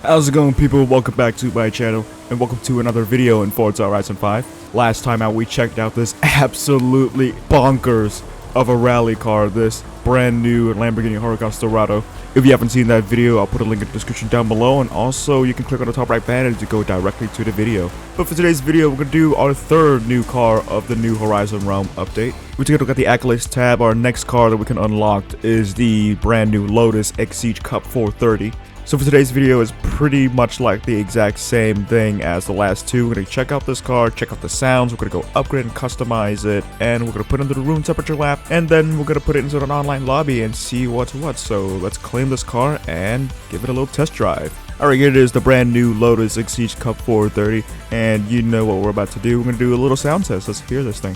How's it going, people? Welcome back to my channel and welcome to another video in Forza Horizon 5. Last time out we checked out this absolutely bonkers of a rally car, this brand new Lamborghini Huracan Dorado. If you haven't seen that video, I'll put a link in the description down below, and also you can click on the top right banner to go directly to the video. But for today's video, we're going to do our third new car of the new Horizon Realm update. We take a look at the accolades tab. Our next car that we can unlock is the brand new Lotus Exige Cup 430. So for today's video, it's pretty much like the exact same thing as the last two. We're going to check out this car, check out the sounds, we're going to go upgrade and customize it, and we're going to put it into the room temperature lab, and then we're going to put it into an online lobby and see what's what. So let's claim this car and give it a little test drive. Alright, here it is, the brand new Lotus Exige Cup 430, and you know what we're about to do. We're going to do a little sound test. Let's hear this thing.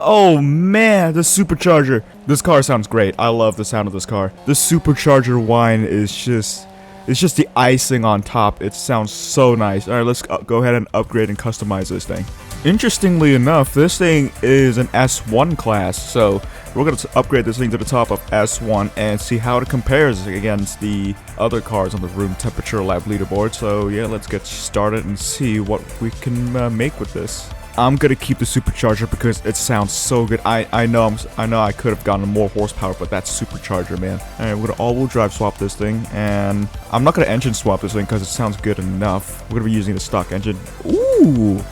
Oh man, the supercharger. This car sounds great. I love the sound of this car. The supercharger whine is just, it's just the icing on top. It sounds so nice. Alright, let's go ahead and upgrade and customize this thing. Interestingly enough, this thing is an S1 class, so we're going to upgrade this thing to the top of S1 and see how it compares against the other cars on the room temperature lab leaderboard. So yeah, let's get started and see what we can make with this. I'm gonna keep the supercharger because it sounds so good. I know I could have gotten more horsepower, but that supercharger, man. Alright, we're gonna all-wheel drive swap this thing, and I'm not gonna engine swap this thing because it sounds good enough. We're gonna be using the stock engine. Ooh,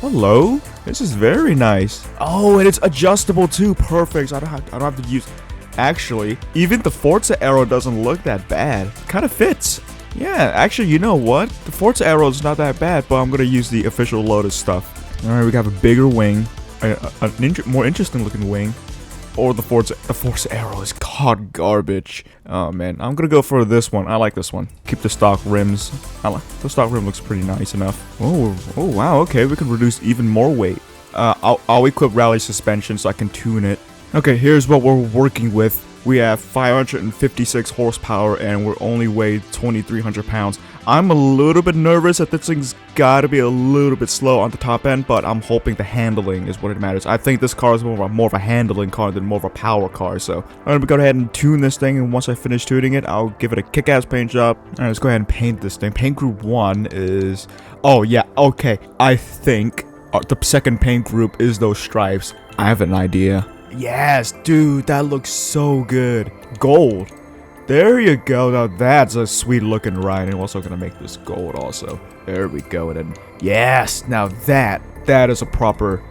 hello. This is very nice. Oh, and it's adjustable too. Perfect. I don't have to use. Actually, even the Forza arrow doesn't look that bad. Kind of fits. Yeah, actually, you know what? The Forza arrow is not that bad, but I'm gonna use the official Lotus stuff. Alright, we got a bigger wing, more interesting looking wing, or the Forza arrow is hot garbage. Oh man, I'm gonna go for this one. I like this one. Keep the stock rims. The stock rim looks pretty nice enough. Oh wow, okay, we can reduce even more weight. I'll equip rally suspension so I can tune it. Okay, here's what we're working with. We have 556 horsepower and we're only weighed 2,300 pounds. I'm a little bit nervous that this thing's gotta be a little bit slow on the top end, but I'm hoping the handling is what it matters. I think this car is more of a handling car than more of a power car, so I'm gonna go ahead and tune this thing, and once I finish tuning it, I'll give it a kick-ass paint job. Alright, let's go ahead and paint this thing. Paint group 1 is... Oh yeah, okay. I think the second paint group is those stripes. I have an idea. Yes, dude, that looks so good. Gold. There you go. Now that's a sweet looking ride. And we're also gonna make this gold also. There we go. And then yes, now that is a proper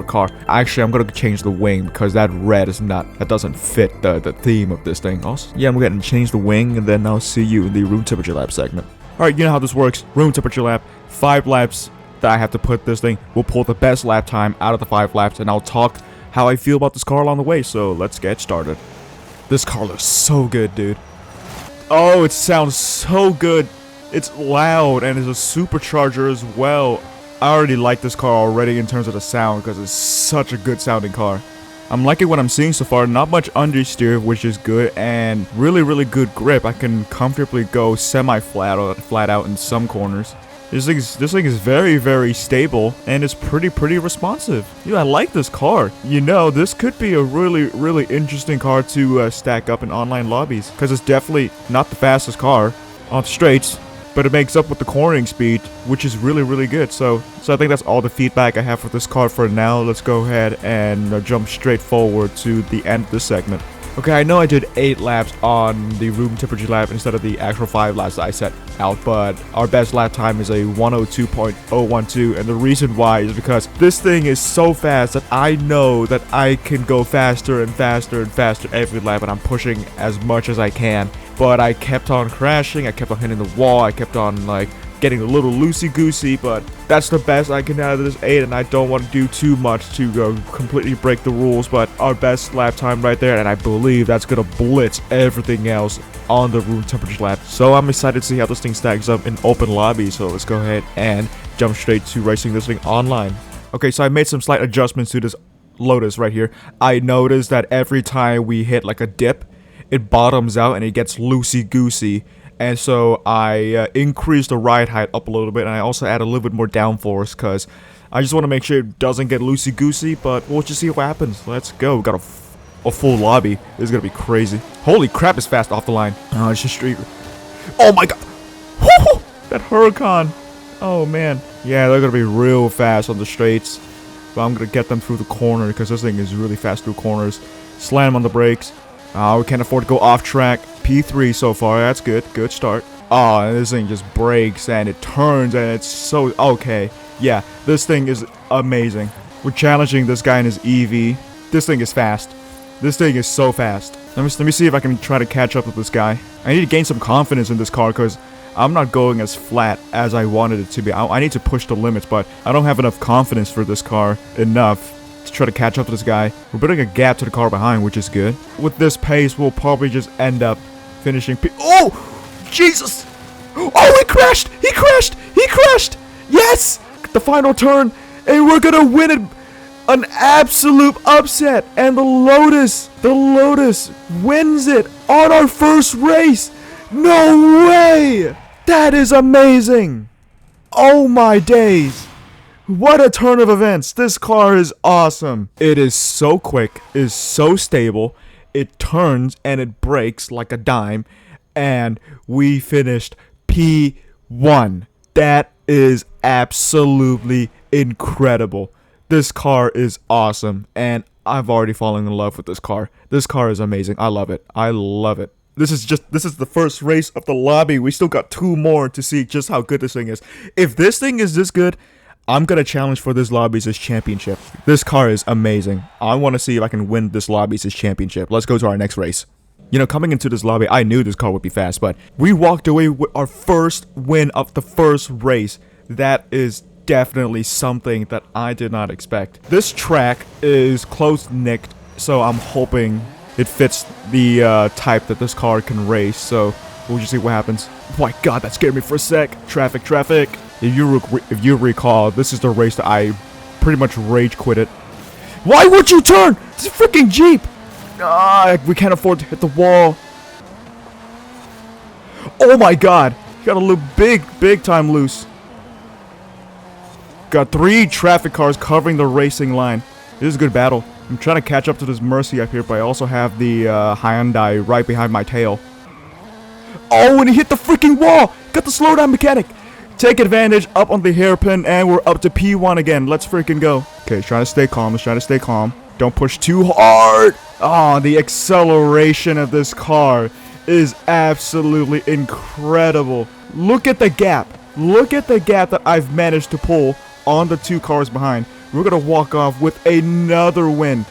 car. Actually, I'm gonna change the wing because that red is not, that doesn't fit the theme of this thing. Also, yeah, I'm gonna change the wing, and then I'll see you in the room temperature lab segment. All right, you know how this works. Room temperature lab. 5 laps that I have to put this thing. We'll pull the best lap time out of the 5 laps, and I'll talk how I feel about this car along the way. So let's get started. This car looks so good, dude. Oh, it sounds so good. It's loud and it's a supercharger as well. I already like this car already in terms of the sound because it's such a good sounding car. I'm liking what I'm seeing so far. Not much understeer, which is good, and really good grip. I can comfortably go semi-flat out in some corners. This thing is very stable, and it's pretty responsive. Yeah, I like this car. You know, this could be a really interesting car to stack up in online lobbies, because it's definitely not the fastest car on the straights, but it makes up with the cornering speed, which is really good. So I think that's all the feedback I have for this car for now. Let's go ahead and jump straight forward to the end of this segment. Okay, I know I did 8 laps on the room temperature lap instead of the actual 5 laps that I set out, but our best lap time is a 102.012, and the reason why is because this thing is so fast that I know that I can go faster and faster and faster every lap, and I'm pushing as much as I can. But I kept on crashing, I kept on hitting the wall, I kept on, like, getting a little loosey-goosey, but that's the best I can do out of this 8, and I don't want to do too much to completely break the rules, but our best lap time right there, and I believe that's going to blitz everything else on the room temperature lap. So I'm excited to see how this thing stacks up in open lobby, so let's go ahead and jump straight to racing this thing online. Okay, so I made some slight adjustments to this Lotus right here. I noticed that every time we hit like a dip, it bottoms out and it gets loosey-goosey. And so I increased the ride height up a little bit, and I also add a little bit more downforce because I just want to make sure it doesn't get loosey-goosey, but we'll just see what happens. Let's go. We got a full lobby. This is going to be crazy. Holy crap, it's fast off the line. Oh, it's just straight. Oh my god. Woo! That Huracan. Oh man. Yeah, they're going to be real fast on the straights, but I'm going to get them through the corner because this thing is really fast through corners. Slam on the brakes. We can't afford to go off track. P3 so far. That's good. Good start. Oh, and this thing just brakes and it turns and it's so... Okay. Yeah, this thing is amazing. We're challenging this guy in his EV. This thing is fast. This thing is so fast. Let me see if I can try to catch up with this guy. I need to gain some confidence in this car because I'm not going as flat as I wanted it to be. I need to push the limits, but I don't have enough confidence for this car enough to try to catch up to this guy. We're building a gap to the car behind, which is good. With this pace, we'll probably just end up finishing Oh! Jesus! Oh, he crashed! He crashed! He crashed! Yes! The final turn, and we're gonna win it! An absolute upset! And the Lotus wins it on our first race! No way! That is amazing! Oh my days! What a turn of events. This car is awesome. It is so quick, is so stable. It turns and it brakes like a dime. And we finished P1. That is absolutely incredible. This car is awesome. And I've already fallen in love with this car. This car is amazing. I love it. I love it. This is the first race of the lobby. We still got 2 more to see just how good this thing is. If this thing is this good, I'm going to challenge for this Lobbies' championship. This car is amazing. I want to see if I can win this Lobbies' championship. Let's go to our next race. You know, coming into this lobby, I knew this car would be fast, but we walked away with our first win of the first race. That is definitely something that I did not expect. This track is close-nicked, so I'm hoping it fits the type that this car can race, so we'll just see what happens. Oh my god, that scared me for a sec. Traffic, traffic. If you recall, this is the race that I pretty much rage quitted. Why would you turn? It's a freaking Jeep! We can't afford to hit the wall. Oh my god! Got a little big time loose. Got 3 traffic cars covering the racing line. This is a good battle. I'm trying to catch up to this Mercy up here, but I also have the Hyundai right behind my tail. Oh, and he hit the freaking wall! Got the slowdown mechanic! Take advantage up on the hairpin, and we're up to P1 again. Let's freaking go. Okay, trying to stay calm. Let's try to stay calm. Don't push too hard. Oh, the acceleration of this car is absolutely incredible. Look at the gap. Look at the gap that I've managed to pull on the 2 cars behind. We're going to walk off with another win.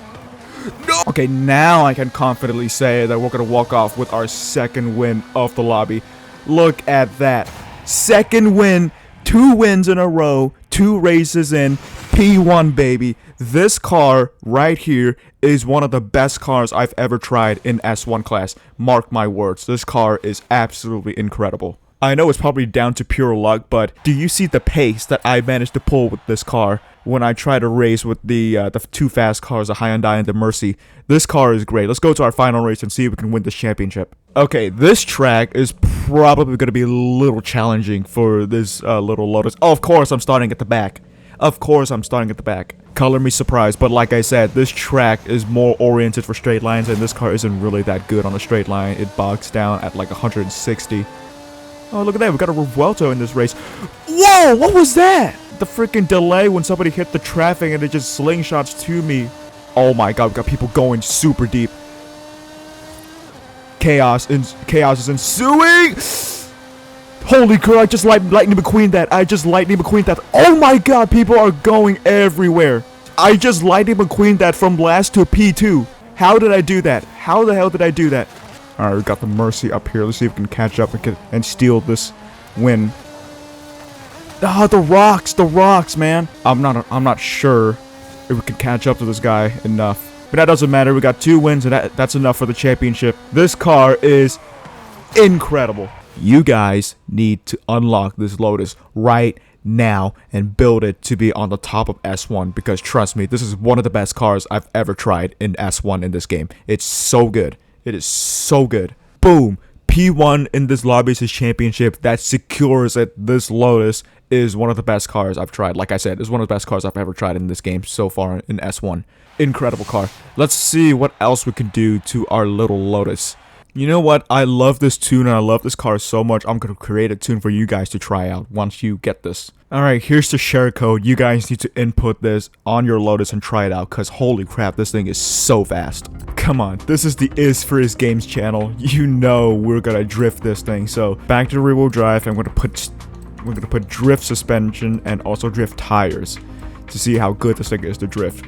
No! Okay, now I can confidently say that we're going to walk off with our second win of the lobby. Look at that. Second win, 2 wins in a row, 2 races in, P1 baby. This car right here is one of the best cars I've ever tried in S1 class. Mark my words, this car is absolutely incredible. I know it's probably down to pure luck, but do you see the pace that I managed to pull with this car when I try to race with the 2 fast cars, the Hyundai and the Mercy? This car is great. Let's go to our final race and see if we can win this championship. Okay, this track is probably going to be a little challenging for this little Lotus. Oh, of course, I'm starting at the back. Of course, I'm starting at the back. Color me surprised, but like I said, this track is more oriented for straight lines, and this car isn't really that good on a straight line. It bogs down at like 160. Oh, look at that. We got a Revuelto in this race. Whoa, what was that? The freaking delay when somebody hit the traffic and it just slingshots to me. Oh my god, we got people going super deep. chaos is ensuing. Holy crap, I just lightning McQueen that. Oh my god, people are going everywhere. I just lightning McQueen that from last to P2. How did I do that? How the hell did I do that? Alright, we got the Mercy up here. Let's see if we can catch up and steal this win. Ah, the rocks, man. I'm not sure if we can catch up to this guy enough. But that doesn't matter. We got 2 wins, and that's enough for the championship. This car is incredible. You guys need to unlock this Lotus right now and build it to be on the top of S1, because trust me, this is one of the best cars I've ever tried in S1 in this game. It's so good. It is so good. Boom. P1 in this lobby is his championship. That secures that this Lotus is one of the best cars I've tried. Like I said, it's one of the best cars I've ever tried in this game so far in S1. Incredible car. Let's see what else we can do to our little Lotus. You know what? I love this tune and I love this car so much. I'm going to create a tune for you guys to try out once you get this. Alright, here's the share code. You guys need to input this on your Lotus and try it out, because holy crap, this thing is so fast. Come on, this is the Is For His Games channel. You know we're going to drift this thing. So back to the rear-wheel drive, and we're going to put drift suspension and also drift tires to see how good this thing is to drift.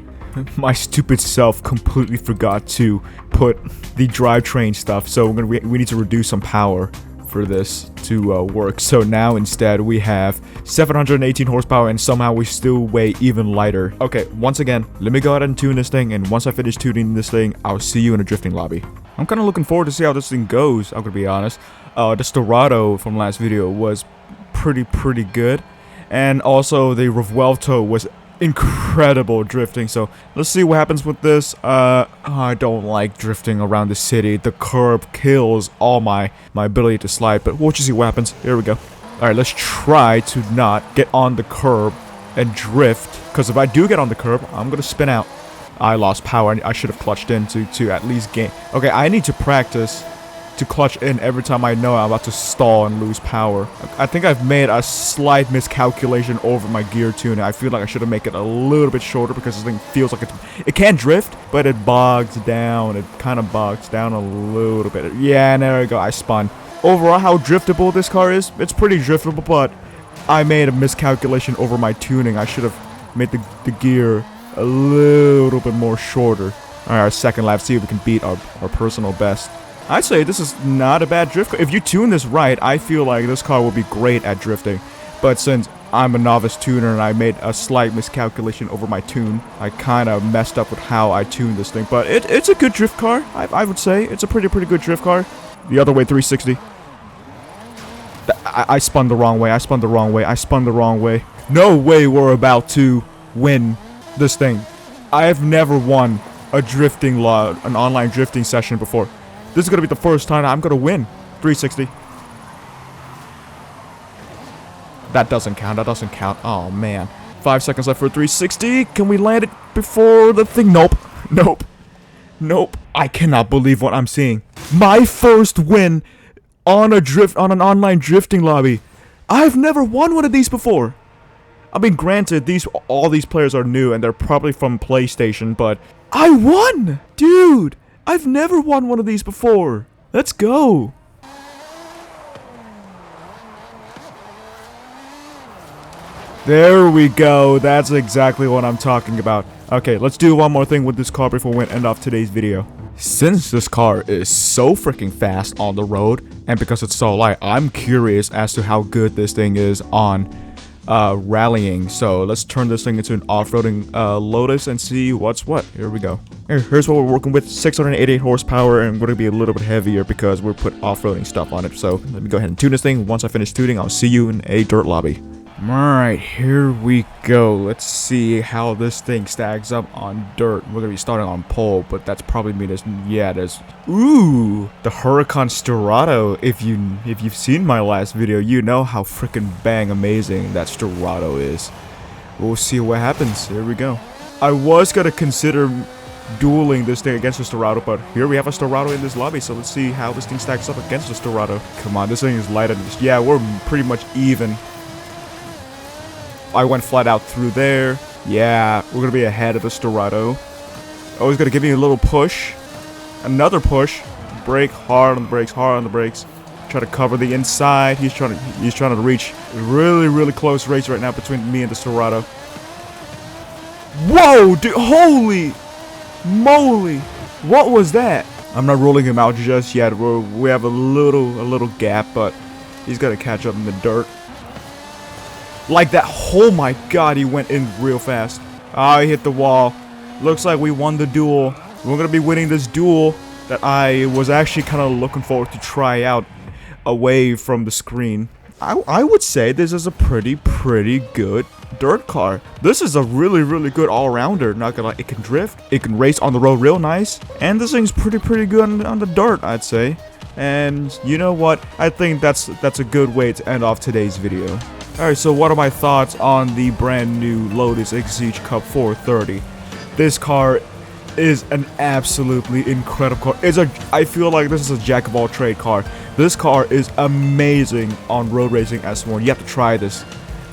My stupid self completely forgot to put the drivetrain stuff, so we need to reduce some power for this to work. So now instead we have 718 horsepower, and somehow we still weigh even lighter. Okay, once again, let me go ahead and tune this thing, and once I finish tuning this thing, I'll see you in a drifting lobby. I'm kind of looking forward to see how this thing goes, I'm gonna be honest. The Storado from last video was pretty good, and also the Revuelto was incredible drifting. So let's see what happens with this. I don't like drifting around the city. The curb kills all my ability to slide, but we'll just see what happens. Here we go. Alright, let's try to not get on the curb and drift, because if I do get on the curb, I'm gonna spin out. I lost power. I should have clutched in to at least gain. Okay, I need to practice to clutch in every time I know I'm about to stall and lose power. I think I've made a slight miscalculation over my gear tuning. I feel like I should have made it a little bit shorter, because this thing feels like it can drift, but it bogs down. It kind of bogs down a little bit. Yeah, and there we go. I spun. Overall, how driftable this car is, it's pretty driftable, but I made a miscalculation over my tuning. I should have made the gear a little bit more shorter. Alright, our second lap, see if we can beat our personal best. I'd say this is not a bad drift car. If you tune this right, I feel like this car will be great at drifting. But since I'm a novice tuner and I made a slight miscalculation over my tune, I kind of messed up with how I tuned this thing. But it's a good drift car, I would say. It's a pretty good drift car. The other way, 360. I spun the wrong way. No way we're about to win this thing. I have never won an online drifting session before. This is going to be the first time I'm going to win. 360. That doesn't count. Oh, man. 5 seconds left for 360. Can we land it before the thing? Nope. I cannot believe what I'm seeing. My first win on an online drifting lobby. I've never won one of these before. I mean, granted, all these players are new and they're probably from PlayStation, but I won! Dude! I've never won one of these before. Let's go. There we go. That's exactly what I'm talking about. Okay, let's do one more thing with this car before we end off today's video. Since this car is so freaking fast on the road, and because it's so light, I'm curious as to how good this thing is on rallying. So let's turn this thing into an off-roading Lotus and see what's what. Here we go. Here's what we're working with. 688 horsepower, and we're going to be a little bit heavier because we're put off-roading stuff on it. So let me go ahead and tune this thing. Once I finish tuning, I'll see you in a dirt lobby. Alright, here we go. Let's see how this thing stacks up on dirt. We're going to be starting on pole, but that's probably me. There's ooh, the Huracan Storado. If you've seen my last video, you know how freaking bang amazing that Storado is. We'll see what happens. Here we go. I was going to consider dueling this thing against the Storado, but here we have a Storado in this lobby, so let's see how this thing stacks up against the Storado. Come on, this thing is lighter than this. Yeah, we're pretty much even. I went flat out through there. Yeah, we're gonna be ahead of the Storado. Oh, he's gonna give me a little push. Another push. brake, hard on the brakes, hard on the brakes. Try to cover the inside. He's trying to reach really close race right now between me and the Serato. Whoa, dude! Holy moly! What was that? I'm not ruling him out just yet. We have a little gap, but he's gonna catch up in the dirt. Like that. Oh my God! He went in real fast. Ah, he hit the wall. Looks like we won the duel. We're gonna be winning this duel that I was actually kind of looking forward to try out away from the screen. I would say this is a pretty good dirt car. This is a really good all-rounder. Not gonna lie, it can drift, it can race on the road real nice, and this thing's pretty good on the dirt, I'd say. And you know what? I think that's a good way to end off today's video. Alright, so what are my thoughts on the brand new Lotus Exige Cup 430? This car is an absolutely incredible car. I feel like this is a jack of all trade car. This car is amazing on road racing S1. You have to try this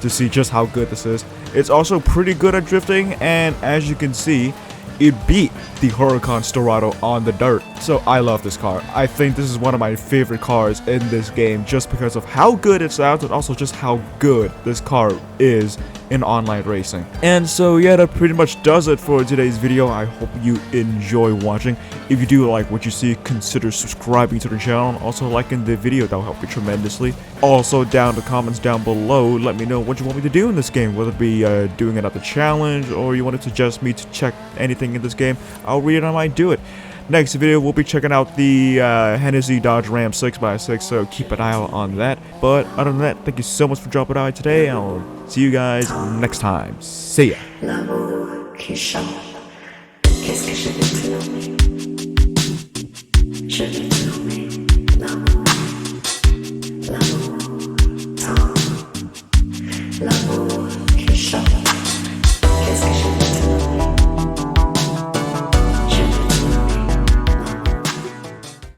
to see just how good this is. It's also pretty good at drifting, and as you can see, it beat the Huracan Storado on the dirt. So I love this car. I think this is one of my favorite cars in this game just because of how good it sounds and also just how good this car is in online racing. And so yeah, that pretty much does it for today's video. I hope you enjoy watching. If you do like what you see, consider subscribing to the channel and also liking the video. That will help me tremendously. Also, down in the comments down below, let me know what you want me to do in this game, whether it be doing another challenge or you want to suggest me to check anything in this game. I'll read it and I might do it. Next video, we'll be checking out the Hennessy Dodge Ram 6x6, so keep an eye out on that. But other than that, thank you so much for dropping by today, and I'll see you guys next time. See ya! L'amour qui chante, qu'est-ce que je vais te nommer? Je vais te